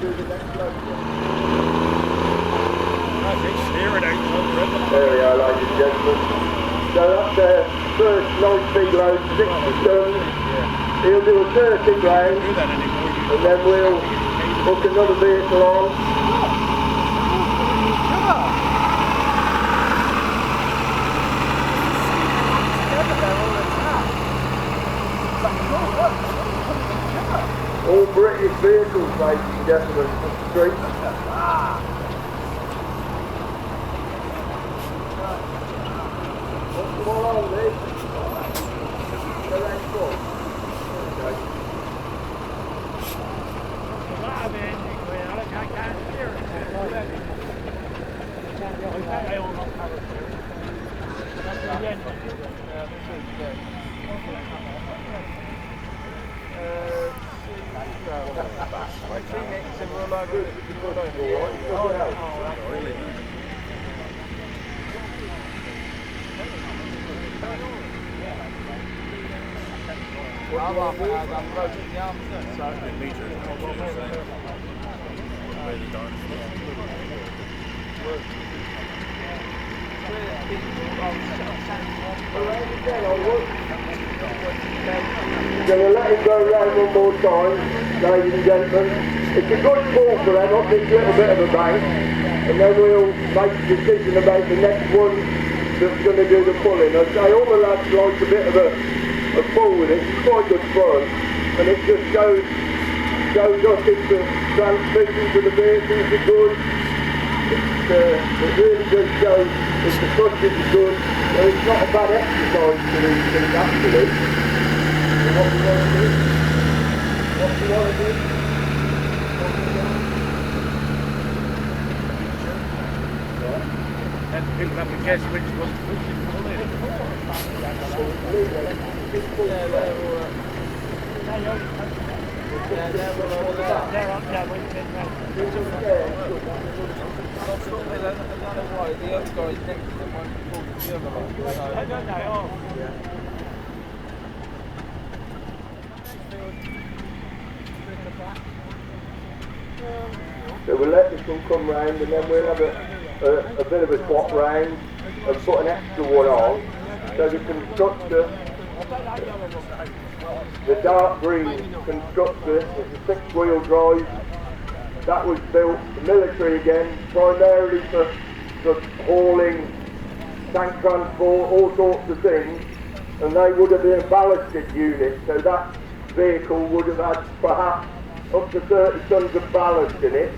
do the next load. There we are, ladies and gentlemen. So that's their first nice big load, 60 tons. He'll do a 30 round, and then we'll hook another vehicle on. All British vehicles, ladies and gentlemen, on the street. What's going on, Lee? They're right full. Okay. Going to let him go round one more time, ladies and gentlemen. It's a good pull for them up this little bit of a bank, and then we'll make a decision about the next one that's going to do the pulling. I say all the lads like a bit of a pull with it. It's quite good fun, and it just goes up into transmissions of the vehicles are good. It really does show if the clutches are good. So it's not a bad exercise for these things actually. So what we want to do? And people have to guess which one's pushing the pulling. The other guy's next to them won't be pulled the other one. I don't know. So we'll let this one come round, and then we'll have a bit of a swap round and put an extra one on. So the constructor, the dark green constructor, is a 6-wheel drive. That was built for military again, primarily for hauling, tank transport, all sorts of things. And they would have been a ballasted unit, so that vehicle would have had perhaps up to 30 tons of ballast in it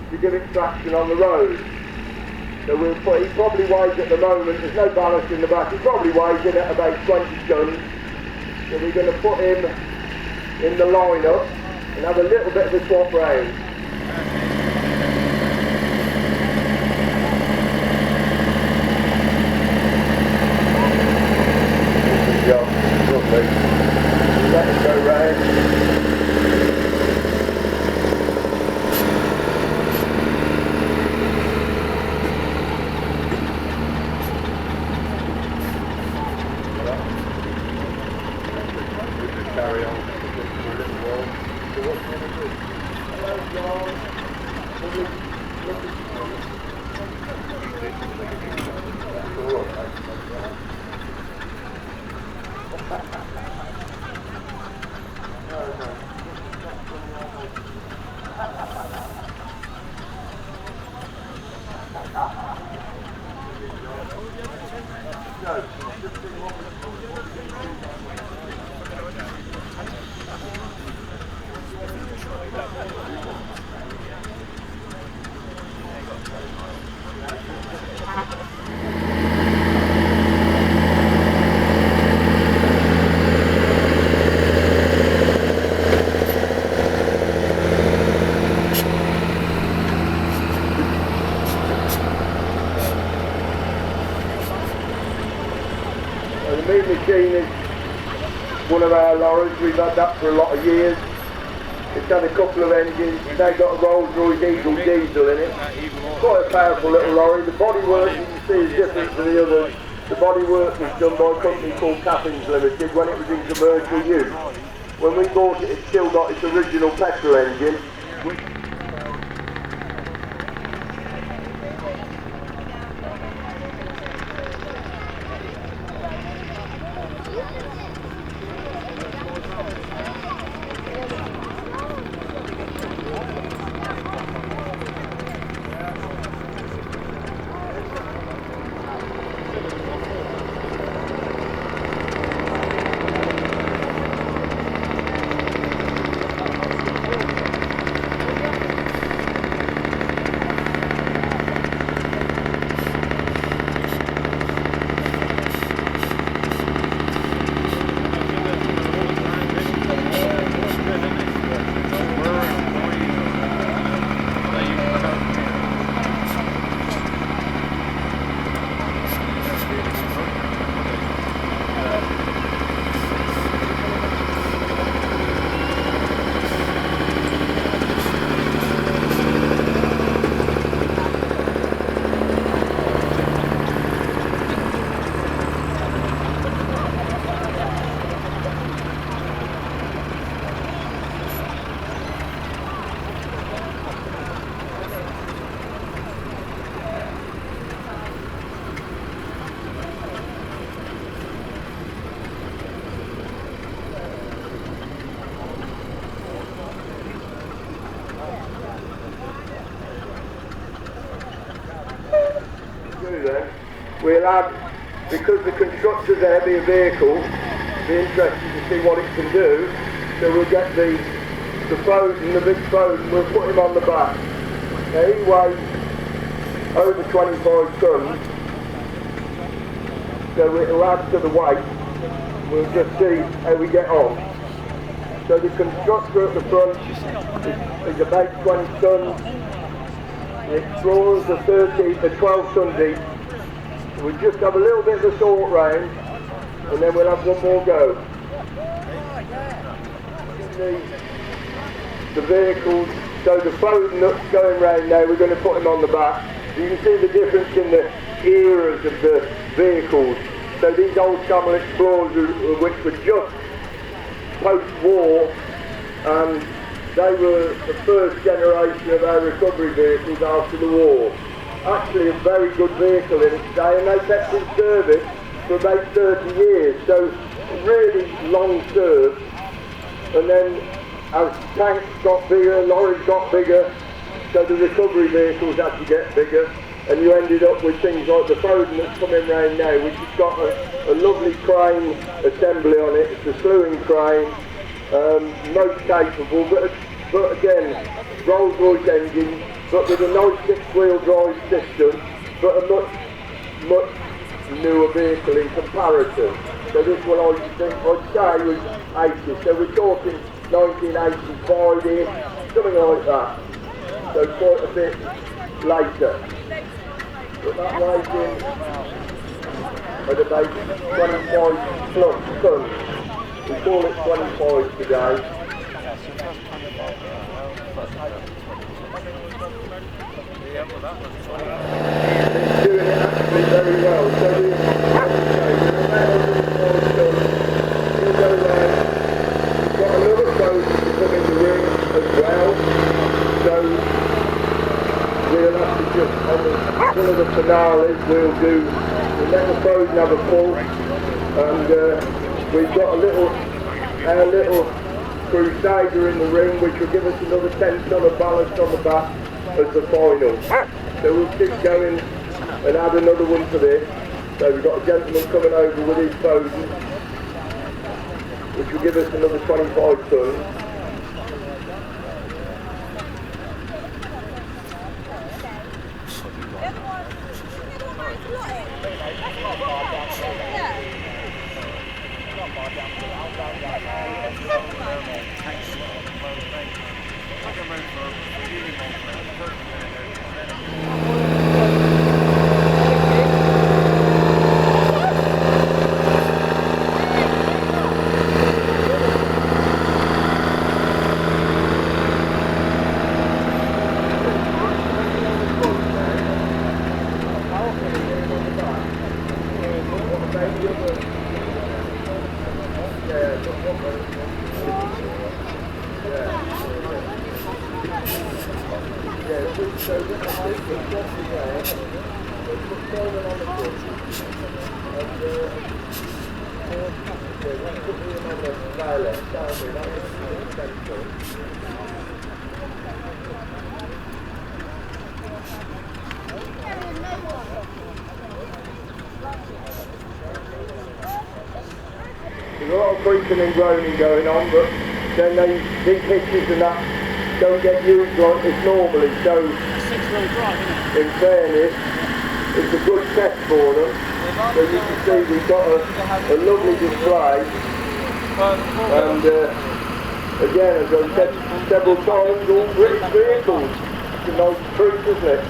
to give it traction on the road. So we'll put, he probably weighs at the moment, there's no ballast in the back, he probably weighs in at about 20 tons. So we're going to put him in the line-up and have a little bit of a swap round. Good job, lovely. Let it go round. Carry on for a little while. So what we're going to do? Hello, John. The meat machine is one of our lorries. We've had that for a lot of years. It's had a couple of engines. It's now got a Rolls-Royce Eagle diesel in it. Quite a powerful little lorry. The bodywork you can see is different to the others. The bodywork was done by a company called Cappings Limited when it was in commercial use. When we bought it, it still got its original petrol engine. then, we'll add, because the constructor's a heavier vehicle, be interested to see what it can do, so we'll get the Foden, the big Foden, we'll put him on the back. Now he weighs over 25 tons, so it'll add to the weight. We'll just see how we get on. So the constructor at the front is about 20 tons, the Explorers are 12 tons each. We'll just have a little bit of a sort round, and then we'll have one more go. The vehicles, so the Foden that's going round now, we're going to put him on the back. You can see the difference in the eras of the vehicles. So these old Camel Explorers, which were just post-war, and they were the first generation of our recovery vehicles after the war. Actually a very good vehicle in its day, and they kept in service for about 30 years, so really long served. And then as tanks got bigger, lorries got bigger, so the recovery vehicles had to get bigger, and you ended up with things like the Foden that's coming round now, which has got a lovely crane assembly on it. It's a slewing crane, most capable, but again, Rolls-Royce engine, but with a nice six-wheel drive system, but a much newer vehicle in comparison. So this one I think I'd say was 80, so we're talking 1985-ish, something like that. So quite a bit later. But that weighs in at about 25 plus tons. We call it 25 today. It's doing it actually very well. So we're about 105 tons. He'll go round. We've got another boat to come in the ring as well. So we'll have to just, on one of the finales, we'll let the Foden have a pull, and we've got our little Crusader in the ring, which will give us another 10 ton of ballast on the back as the final. So we'll keep going and add another one to this. So we've got a gentleman coming over with his Foden, which will give us another 25 tons. There's a lot of creaking and groaning going on, but then these hitches and that don't get used like this normally, so in fairness, it's a good test for them. So you can see we've got a lovely display, and again, as I've said several times, all British vehicles. It's a nice treat, isn't it?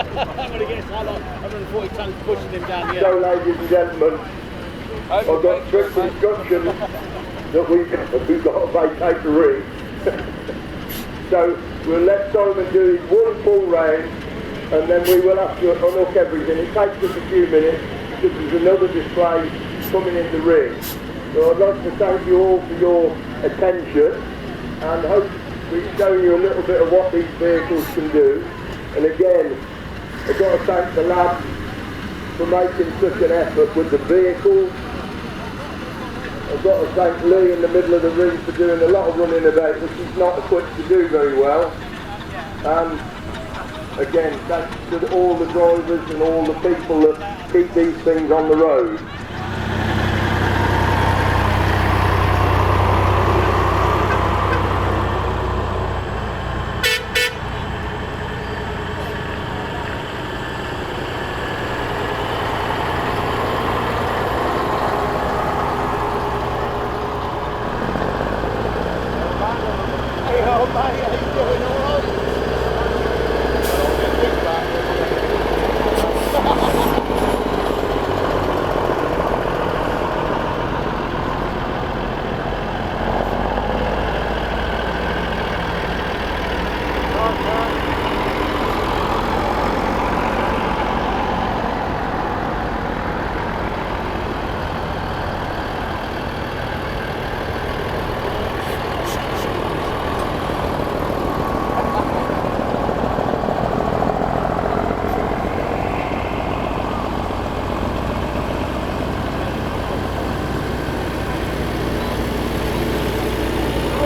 I'm going to get so long, 140 tons pushing him down here. So, ladies and gentlemen, I've got strict instructions that we've got to vacate the ring. So we'll let Simon do his one full round, and then we will have to unhook everything. It takes us a few minutes because there's another display coming in the ring. So I'd like to thank you all for your attention, and hope we've shown you a little bit of what these vehicles can do. And again, I've got to thank the lads for making such an effort with the vehicles. I've got to thank Lee in the middle of the ring for doing a lot of running about, which he's not equipped to do very well. And again, thanks to all the drivers and all the people that keep these things on the road.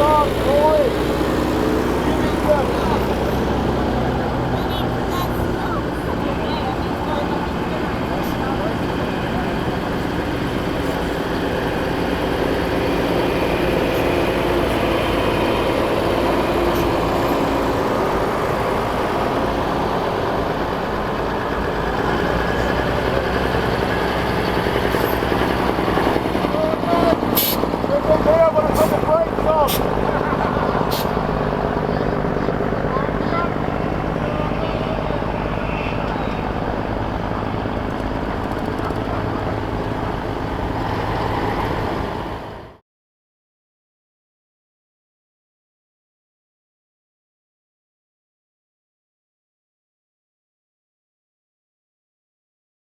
Oh,